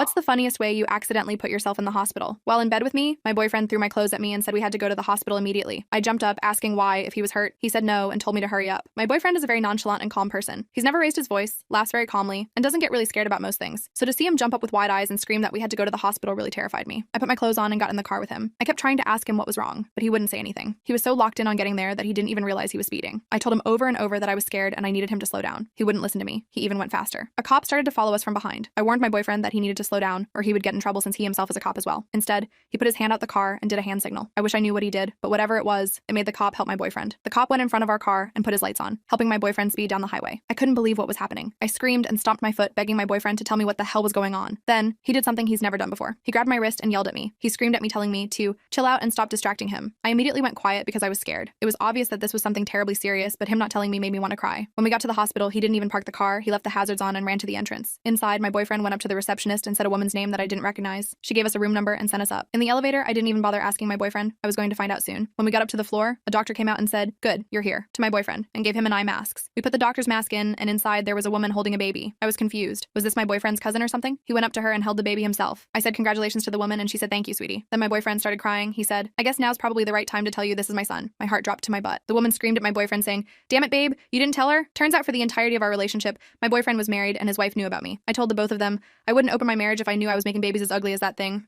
What's the funniest way you accidentally put yourself in the hospital? While in bed with me, my boyfriend threw my clothes at me and said we had to go to the hospital immediately. I jumped up, asking why, if he was hurt. He said no and told me to hurry up. My boyfriend is a very nonchalant and calm person. He's never raised his voice, laughs very calmly, and doesn't get really scared about most things. So to see him jump up with wide eyes and scream that we had to go to the hospital really terrified me. I put my clothes on and got in the car with him. I kept trying to ask him what was wrong, but he wouldn't say anything. He was so locked in on getting there that he didn't even realize he was speeding. I told him over and over that I was scared and I needed him to slow down. He wouldn't listen to me. He even went faster. A cop started to follow us from behind. I warned my boyfriend that he needed to slow down or he would get in trouble since he himself is a cop as well. Instead, he put his hand out the car and did a hand signal. I wish I knew what he did, but whatever it was, it made the cop help my boyfriend. The cop went in front of our car and put his lights on, helping my boyfriend speed down the highway. I couldn't believe what was happening. I screamed and stomped my foot, begging my boyfriend to tell me what the hell was going on. Then, he did something he's never done before. He grabbed my wrist and yelled at me. He screamed at me, telling me to chill out and stop distracting him. I immediately went quiet because I was scared. It was obvious that this was something terribly serious, but him not telling me made me want to cry. When we got to the hospital, he didn't even park the car. He left the hazards on and ran to the entrance. Inside, my boyfriend went up to the receptionist and said a woman's name that I didn't recognize. She gave us a room number and sent us up. In the elevator, I didn't even bother asking my boyfriend. I was going to find out soon. When we got up to the floor, a doctor came out and said, "Good, you're here," to my boyfriend, and gave him an eye masks. We put the doctor's mask in, and inside there was a woman holding a baby. I was confused. Was this my boyfriend's cousin or something? He went up to her and held the baby himself. I said congratulations to the woman, and she said thank you, sweetie. Then my boyfriend started crying. He said, "I guess now's probably the right time to tell you this is my son." My heart dropped to my butt. The woman screamed at my boyfriend saying, "Damn it, babe, you didn't tell her?" Turns out for the entirety of our relationship, my boyfriend was married and his wife knew about me. I told the both of them I wouldn't open my marriage if I knew I was making babies as ugly as that thing.